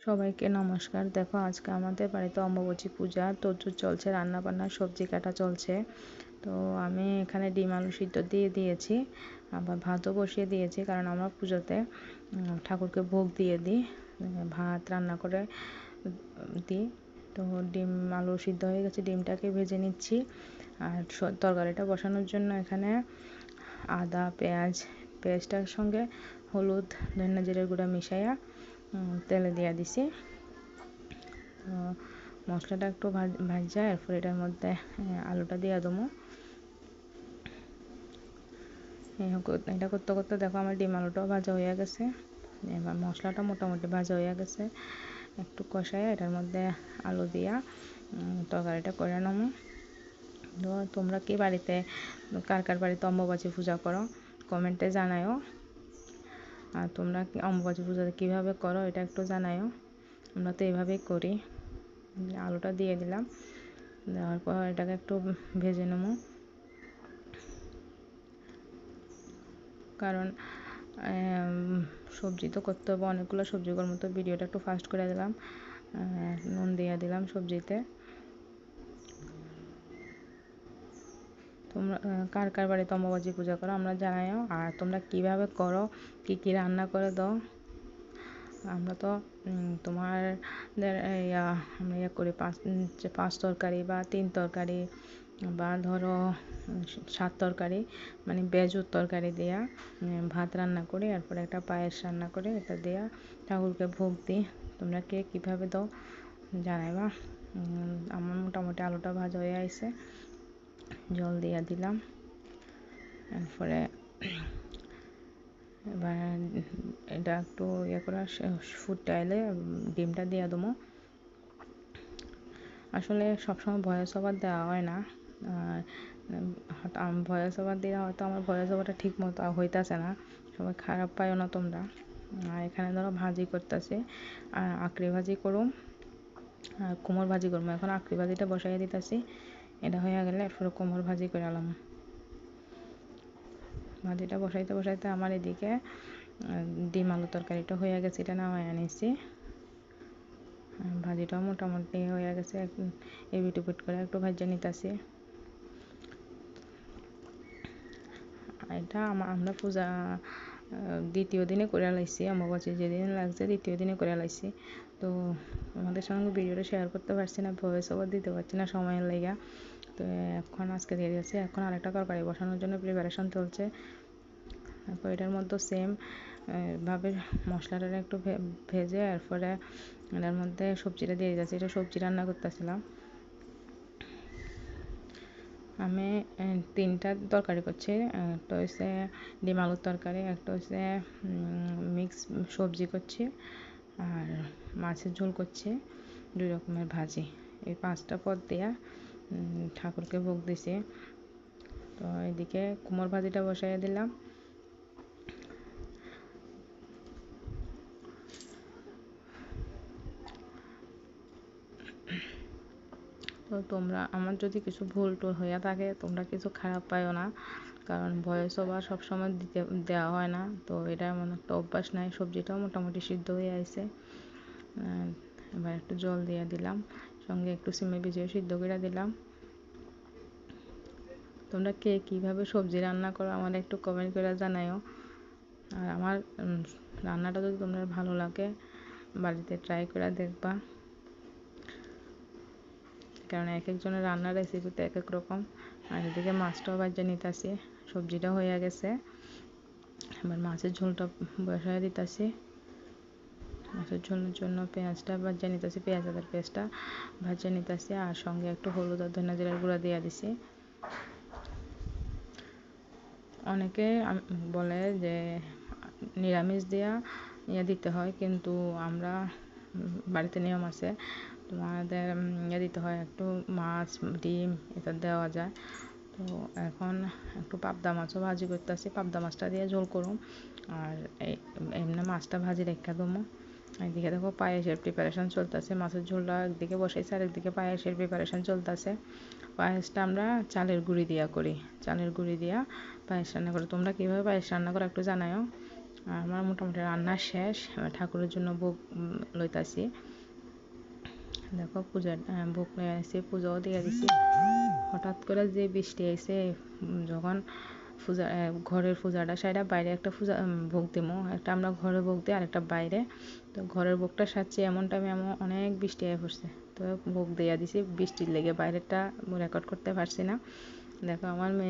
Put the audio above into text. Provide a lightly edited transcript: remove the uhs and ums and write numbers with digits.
সবাইকে নমস্কার। দেখো আজকে আমাদের বাড়িতে অম্বুবাচী পূজা, তোড়জোড় চলছে, রান্না বান্না, সবজি কাটা চলছে। তো আমি এখানে ডিম আলু সিদ্ধ দিয়ে দিয়েছি, আবার ভাতও বসিয়ে দিয়েছি, কারণ আমরা পুজোতে ঠাকুরকে ভোগ দিয়ে দিই, ভাত রান্না করে দিই। তো ডিম আলু সিদ্ধ হয়ে গেছে, ডিমটাকে ভেজে নিচ্ছি। আর তরকারিটা বসানোর জন্য এখানে আদা পেঁয়াজটার সঙ্গে হলুদ ধনিয়া জিরের গুঁড়া মিশাইয়া তেলে দিয়ে দিছি। মশলাটা একটু ভাজা, এরপর এটার মধ্যে আলুটা দিয়ে দেবো। এটা করতে করতে দেখো আমার ডিম আলুটাও ভাজা হয়ে গেছে। এবার মশলাটা মোটামুটি ভাজা হয়ে গেছে, একটু কষায় এটার মধ্যে আলু দিয়া তরকারিটা করে নেবো। তো তোমরা কি বাড়িতে কার বাড়িতে অম্বুবাচী পূজা করো কমেন্টে জানাও। আর তোমরা অম্বুবাচী পূজাতে কীভাবে করো এটা একটু জানাও। আমরা তো এইভাবেই করি। আলুটা দিয়ে দিলাম, দেওয়ার পর এটাকে একটু ভেজে নেবো, কারণ সবজি তো করতে হবে, অনেকগুলো সবজি করবো। তো ভিডিওটা একটু ফাস্ট করে দিলাম, নুন দিয়ে দিলাম সবজিতে। তোমরা কার বাড়িতে অম্বুবাচী পূজা করো আমরা জানাও। আর তোমরা কিভাবে করো, কি রান্না করে দাও। আমরা তো তোমাদের আমরা করি পাঁচ তরকারি বা 3 তরকারি বা ধরো 7 তরকারি, মানে বেজুর তরকারি দেয়া ভাত রান্না করি, এরপরে একটা পায়েস রান্না করে এটা দেয়া ঠাকুরকে ভোগ দিই। তোমরা কে কীভাবে দাও জানাইবা। আমার মোটামুটি আলুটা ভাজা হয়ে আইছে, জল দিয়ে দিলাম। এরপরে এবার এটা একটু করে ফুটে এলে ডিমটা দিয়ে দেবো। আসলে সবসময় ভয়েস ওভার দেওয়া হয় না, ভয়েস ওভার দেওয়া হয়তো আমার ভয়েস ওভারটা ঠিক মতো হইতেছে না, সবাই খারাপ পাইও না তোমরা। আর এখানে ধরো ভাজি করতেছে, আর আকড়ি ভাজি করুম আর কুমড় ভাজি করবো। এখন আকড়ি ভাজিটা বসাই দিতেছি, এটা হয়ে গেলে এরপরে কুমড় ভাজি করে আলাম। ভাজিটা বসাইতে আমার এদিকে ডিম আলু তরকারিটা হয়ে গেছে, এটা নামাই আনিছি। ভাজিটাও মোটামুটি হয়ে গেছে, এপিট ওপিট করে একটু ভাজা নিতেছি। এটা আমরা পূজা দ্বিতীয় দিনে করে লাইছি, অমাবাসী যেদিন লাগছে দ্বিতীয় দিনে করে লাইছি। তো আমাদের সঙ্গে ভিডিওটা শেয়ার করতে পারছি না, ভয়েস ওভার দিতে পারছি না সময়ের লেগা। তো এখন আজকে দিয়ে দিয়েছি, এখন আরেকটা তরকারি বসানোর জন্য প্রিপারেশন চলছে। তারপর এটার মধ্যে সেম ভাবে মশলাটা একটু ভেজে এরপরে এটার মধ্যে সবজিটা দিয়ে দিয়েছি। এটা সবজি রান্না করতেছিলাম আমি। 3টা তরকারি করছি, একটা হচ্ছে ডিম আলুর তরকারি, একটা হচ্ছে মিক্স সবজি করছি, আর মাছের ঝোল করছি, 2 রকমের ভাজি। এই 5টা পদ দিয়া ঠাকুরকে ভোগ দিছি। তো এদিকে কুমড় ভাজিটা বসাইয়া দিলাম। তো তোমরা আমার যদি কিছু ভুল টুল হইয়া থাকে তোমরা কিছু খারাপ পাইও না, কারণ ভয়েস ওভার সবসময় দেওয়া হয় না, তো এটা এমন একটা অভ্যাস নাই। সবজিটাও মোটামুটি সিদ্ধ হয়ে আইছে, এবার একটু জল দিয়ে দিলাম, সঙ্গে একটু সিমে ভিজিয়ে সিদ্ধ করে দিলাম। তোমরা কে কীভাবে সবজি রান্না করো আমার একটু কমেন্ট করে জানাও। আর আমার রান্নাটা যদি তোমাদের ভালো লাগে বাড়িতে ট্রাই করে দেখবা, কারণ এক একজনের রান্নার রেসিপি তো এক এক রকম। আর এদিকে মাছটাও ভাজা নিতেছি, সবজিটা হয়ে গেছে, এবার মাছের ঝোলটা বসায় দিতেছি। মাছের ঝোলের জন্য পেঁয়াজটা ভাজা নিতেছি, পেঁয়াজ আদার পেস্টটা ভাজা নিতেছি, আর সঙ্গে একটু হলুদ আর ধনিয়া জিরার গুঁড়া দিয়ে দিছি। অনেকে বলে যে নিরামিষ দেওয়া দিতে হয়, কিন্তু আমরা বাড়িতে নিয়ম আছে, তোমাদের দিতে হয়, একটু মাছ ডিম এটা দেওয়া যায়। তো এখন একটু পাবদা মাছও ভাজি করতেছি, পাবদা মাছটা দিয়ে ঝোল করুম, আর এমনি মাছটা ভাজি রেখে দেবো। একদিকে দেখো পায়েসের প্রিপারেশান চলতেছে, মাছের ঝোলটা একদিকে বসাইছে আর একদিকে পায়েসের প্রিপারেশান চলতেছে। পায়েসটা আমরা চালের গুঁড়ি দিয়া করি, চালের গুঁড়ি দিয়া পায়েস রান্না করি। তোমরা কীভাবে পায়েস রান্না করো একটু জানাও। আমার মোটামুটি রান্না শেষ, ঠাকুরের জন্য ভোগ লইতাছি। দেখো পূজা ভোগ লয়ে আসছি, পুজোও দিয়ে দিছি। হঠাৎ করে যে বৃষ্টি আইছে, যখন পূজা ঘরের পূজাটা সেটা বাইরে একটা পূজা ভোগ দিমো, একটা আমরা ঘরে ভোগ দিই আর একটা বাইরে। তো ঘরের ভোগটা সারছি এমন টাইমে অনেক বৃষ্টি হয়ে পড়ছে, তো ভোগ দিয়ে দিছি। বৃষ্টির লেগে বাইরেটা রেকর্ড করতে পারছি না। দেখো আমার মেয়ে